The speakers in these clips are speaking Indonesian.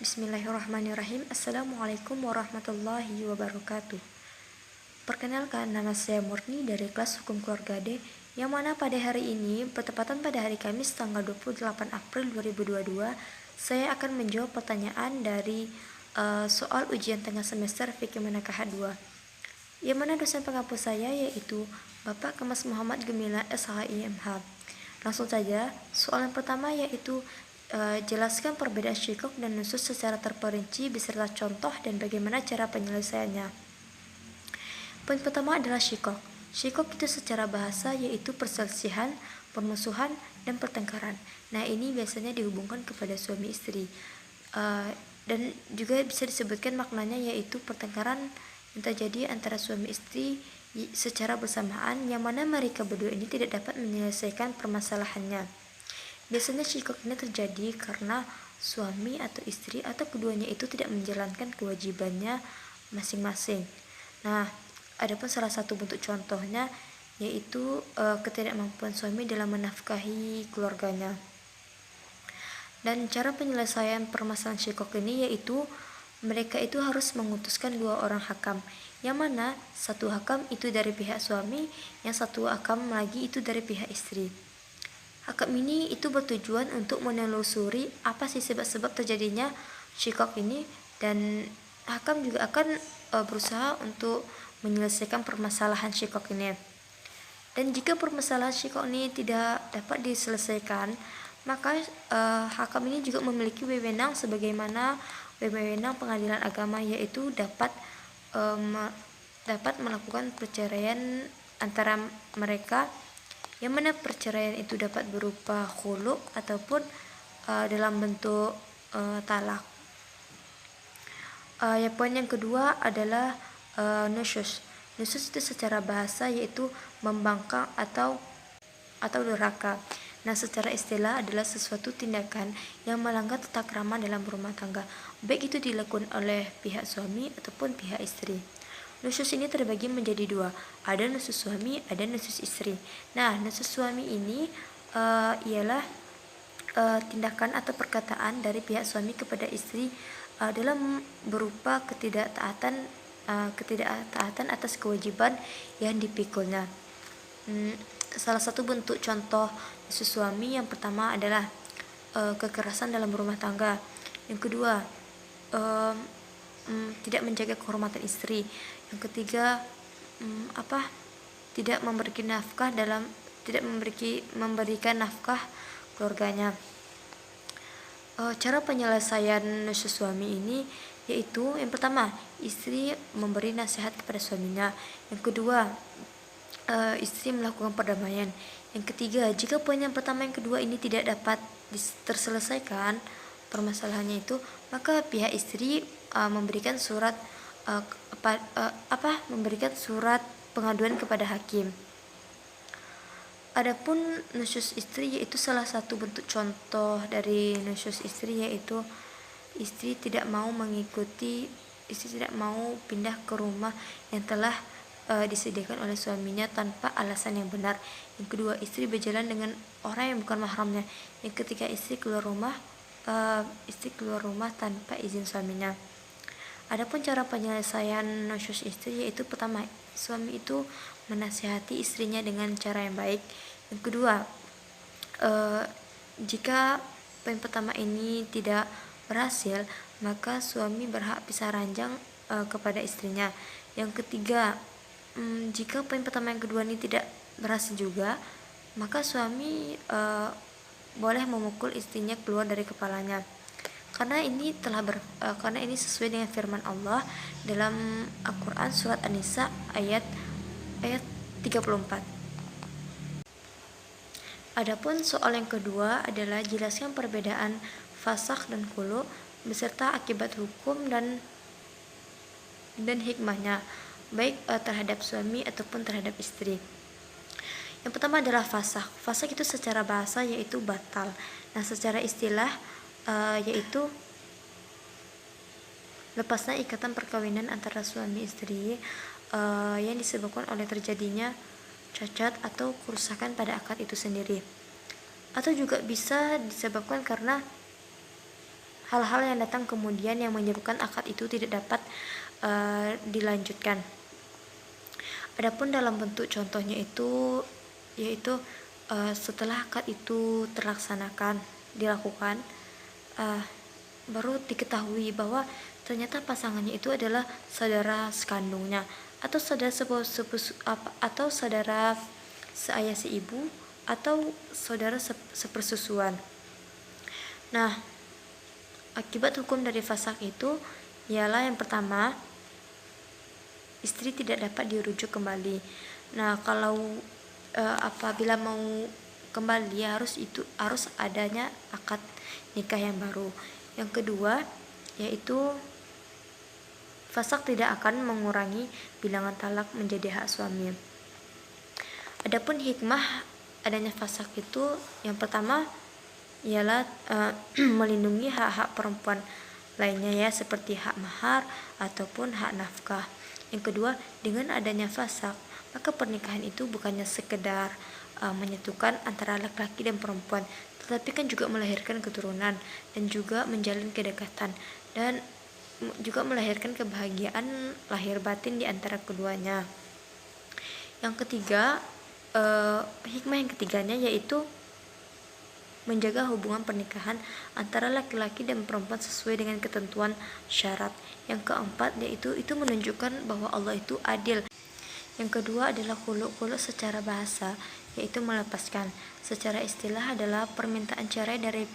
Bismillahirrahmanirrahim. Assalamualaikum warahmatullahi wabarakatuh. Perkenalkan, nama saya Murni dari kelas Hukum Keluarga D, yang mana pada hari ini, bertepatan pada hari Kamis tanggal 28 April 2022, saya akan menjawab pertanyaan dari soal ujian tengah semester Fikih Menakah 2. Yang mana dosen pengampu saya yaitu Bapak Kemas Muhammad Gemilang SHIMH. Langsung saja, soal yang pertama yaitu jelaskan perbedaan syikok dan nusus secara terperinci beserta contoh dan bagaimana cara penyelesaiannya. Poin pertama adalah syikok. Syikok itu secara bahasa yaitu perselisihan, permusuhan, dan pertengkaran. Nah, ini biasanya dihubungkan kepada suami istri. Dan juga bisa disebutkan maknanya yaitu pertengkaran yang terjadi antara suami istri secara bersamaan, yang mana mereka berdua ini tidak dapat menyelesaikan permasalahannya. Biasanya syikok ini terjadi karena suami atau istri atau keduanya itu tidak menjalankan kewajibannya masing-masing. Nah, adapun salah satu bentuk contohnya yaitu ketidakmampuan suami dalam menafkahi keluarganya. Dan cara penyelesaian permasalahan syikok ini yaitu mereka itu harus mengutuskan 2 orang hakam, yang mana satu hakam itu dari pihak suami, yang satu hakam lagi itu dari pihak istri. Hakam ini itu bertujuan untuk menelusuri apa sih sebab-sebab terjadinya syikok ini, dan hakam juga akan berusaha untuk menyelesaikan permasalahan syikok ini. Dan jika permasalahan syikok ini tidak dapat diselesaikan, maka hakam ini juga memiliki wewenang sebagaimana wewenang pengadilan agama, yaitu dapat melakukan perceraian antara mereka, yang mana perceraian itu dapat berupa khulu ataupun dalam bentuk talak. Poin yang kedua adalah nusyus. Nusyus itu secara bahasa yaitu membangkang atau durhaka. Nah, secara istilah adalah sesuatu tindakan yang melanggar tata krama dalam rumah tangga, baik itu dilakukan oleh pihak suami ataupun pihak istri. Nusyus ini terbagi menjadi 2, ada nusyus suami, ada nusyus istri. Nah, nusyus suami ini ialah tindakan atau perkataan dari pihak suami kepada istri dalam berupa ketidaktaatan atas kewajiban yang dipikulnya. Salah satu bentuk contoh nusyus suami yang pertama adalah kekerasan dalam rumah tangga. Yang kedua, tidak menjaga kehormatan istri. Yang ketiga, tidak memberikan nafkah keluarganya. Cara penyelesaian nusyus suami ini yaitu yang pertama, istri memberi nasihat kepada suaminya. Yang kedua, istri melakukan perdamaian. Yang ketiga, jika poin yang pertama yang kedua ini tidak dapat terselesaikan permasalahannya itu, maka pihak istri memberikan surat pengaduan kepada hakim. Adapun nusyus istri yaitu salah satu bentuk contoh dari nusyus istri yaitu istri tidak mau pindah ke rumah yang telah disediakan oleh suaminya tanpa alasan yang benar. Yang kedua, istri berjalan dengan orang yang bukan mahramnya. Yang ketiga, istri keluar rumah tanpa izin suaminya. Adapun cara penyelesaian nusyus istri yaitu pertama, suami itu menasihati istrinya dengan cara yang baik. Yang kedua, jika poin pertama ini tidak berhasil, maka suami berhak pisah ranjang kepada istrinya. Yang ketiga, jika poin pertama yang kedua ini tidak berhasil juga, maka suami boleh memukul istrinya keluar dari kepalanya. Karena ini sesuai dengan firman Allah dalam Al-Quran surat An-Nisa ayat 34. Adapun soal yang kedua adalah jelaskan perbedaan fasakh dan khulu beserta akibat hukum dan hikmahnya, baik terhadap suami ataupun terhadap istri. Yang pertama adalah fasakh. Fasakh itu secara bahasa yaitu batal. Nah, secara istilah yaitu lepasnya ikatan perkawinan antara suami istri yang disebabkan oleh terjadinya cacat atau kerusakan pada akad itu sendiri, atau juga bisa disebabkan karena hal-hal yang datang kemudian yang menyebabkan akad itu tidak dapat dilanjutkan. Adapun dalam bentuk contohnya itu yaitu setelah akad itu dilakukan, baru diketahui bahwa ternyata pasangannya itu adalah saudara sekandungnya atau atau saudara seayah seibu atau saudara sepersusuan. Nah, akibat hukum dari fasakh itu ialah yang pertama, istri tidak dapat dirujuk kembali. Nah, kalau apabila mau kembali harus adanya akad nikah yang baru. Yang kedua, yaitu fasakh tidak akan mengurangi bilangan talak menjadi hak suami. Adapun hikmah adanya fasakh itu yang pertama ialah melindungi hak-hak perempuan lainnya ya, seperti hak mahar ataupun hak nafkah. Yang kedua, dengan adanya fasakh, maka pernikahan itu bukannya sekedar menyatukan antara laki-laki dan perempuan, tetapi kan juga melahirkan keturunan dan juga menjalin kedekatan dan juga melahirkan kebahagiaan lahir batin di antara keduanya. Yang ketiga, hikmah yang ketiganya yaitu menjaga hubungan pernikahan antara laki-laki dan perempuan sesuai dengan ketentuan syarat. Yang keempat, yaitu itu menunjukkan bahwa Allah itu adil. Yang kedua adalah khulu'. Secara bahasa, yaitu melepaskan. Secara istilah adalah permintaan cerai dari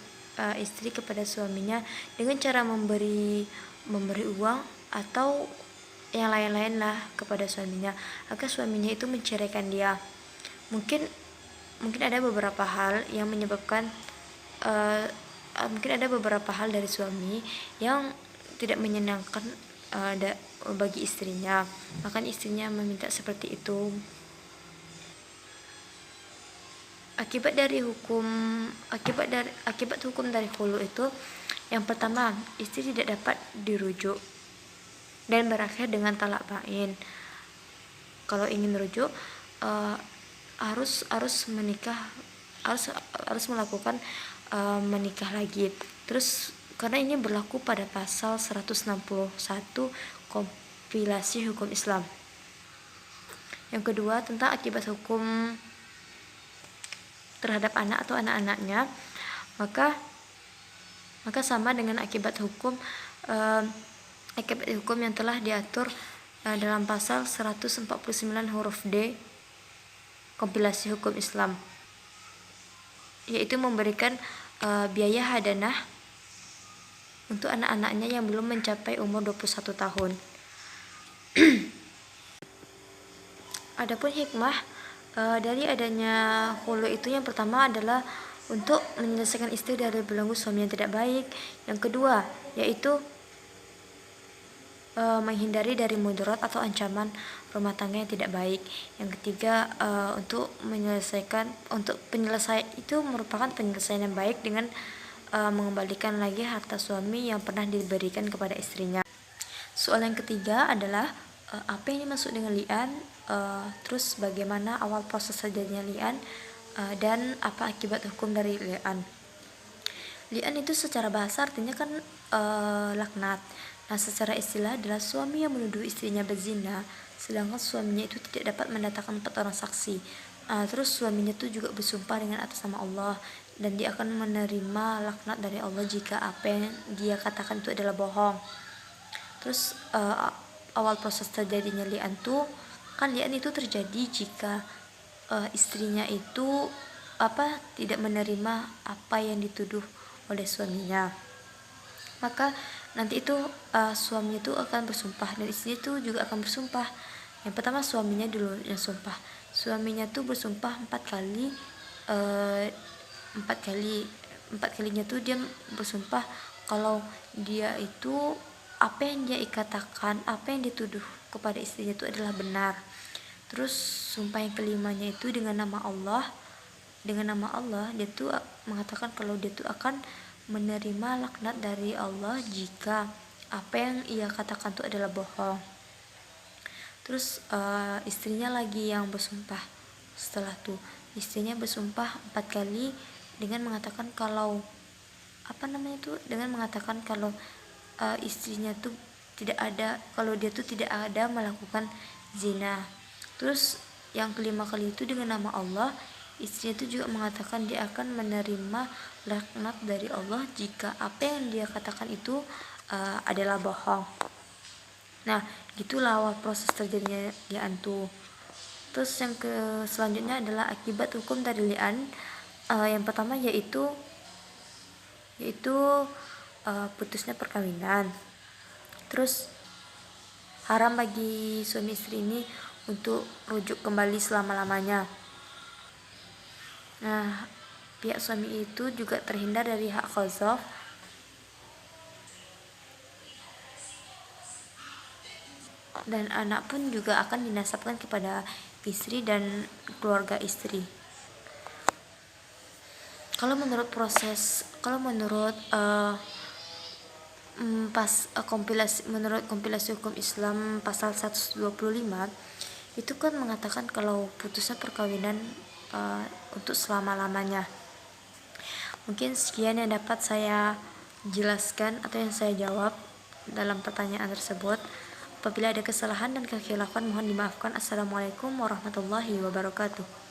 istri kepada suaminya dengan cara memberi uang atau yang lain-lain lah kepada suaminya agar suaminya itu menceraikan dia. Mungkin ada beberapa hal yang menyebabkan mungkin ada beberapa hal dari suami yang tidak menyenangkan bagi istrinya, maka istrinya meminta seperti itu. Akibat hukum dari khulu itu, yang pertama, istri tidak dapat dirujuk dan berakhir dengan talak bain. Kalau ingin rujuk, harus menikah, harus melakukan menikah lagi. Terus karena ini berlaku pada pasal 161 kompilasi hukum Islam. Yang kedua, tentang akibat hukum terhadap anak atau anak-anaknya, maka sama dengan akibat hukum yang telah diatur dalam pasal 149 huruf D kompilasi hukum Islam, yaitu memberikan biaya hadanah untuk anak-anaknya yang belum mencapai umur 21 tahun. Adapun hikmah dari adanya khulu itu, yang pertama adalah untuk menyelesaikan istri dari belenggu suami yang tidak baik. Yang kedua, yaitu menghindari dari mudarat atau ancaman rumah tangga yang tidak baik. Yang ketiga, penyelesaian itu merupakan penyelesaian yang baik dengan mengembalikan lagi harta suami yang pernah diberikan kepada istrinya. Soal yang ketiga adalah apa yang dimaksud dengan li'an, terus bagaimana awal proses terjadinya li'an, dan apa akibat hukum dari li'an. Li'an itu secara bahasa artinya kan laknat. Nah, secara istilah adalah suami yang menuduh istrinya berzina, sedangkan suaminya itu tidak dapat mendatangkan 4 orang saksi. Terus suaminya itu juga bersumpah dengan atas nama Allah, dan dia akan menerima laknat dari Allah jika apa yang dia katakan itu adalah bohong. Terus awal proses terjadinya li'an itu terjadi jika istrinya itu tidak menerima apa yang dituduh oleh suaminya. Maka nanti itu suaminya itu akan bersumpah dan istrinya itu juga akan bersumpah. Yang pertama suaminya dulu yang sumpah. Suaminya tuh bersumpah 4 kali. 4 kalinya tuh dia bersumpah kalau dia itu apa yang dia katakan, apa yang dituduh kepada istrinya itu adalah benar. Terus sumpah yang kelimanya itu dengan nama Allah. Dengan nama Allah dia tuh mengatakan kalau dia tuh akan menerima laknat dari Allah jika apa yang ia katakan itu adalah bohong. Terus istrinya lagi yang bersumpah. Setelah itu istrinya bersumpah 4 kali dengan mengatakan kalau dengan mengatakan kalau istrinya tuh tidak ada, kalau dia tuh tidak ada melakukan zina. Terus yang kelima kali itu dengan nama Allah, istrinya itu juga mengatakan dia akan menerima laknat dari Allah jika apa yang dia katakan itu adalah bohong. Nah, gitulah awal proses terjadinya li'an tuh. Terus yang selanjutnya adalah akibat hukum dari li'an. Yang pertama yaitu putusnya perkawinan. Terus haram bagi suami istri ini untuk rujuk kembali selama-lamanya. Nah, pihak suami itu juga terhindar dari hak qazaf dan anak pun juga akan dinasabkan kepada istri dan keluarga istri. Kalau menurut kompilasi hukum Islam pasal 125 itu kan mengatakan kalau putusnya perkawinan untuk selama-lamanya. Mungkin sekian yang dapat saya jelaskan atau yang saya jawab dalam pertanyaan tersebut. Apabila ada kesalahan dan kekhilafan mohon dimaafkan. Assalamualaikum warahmatullahi wabarakatuh.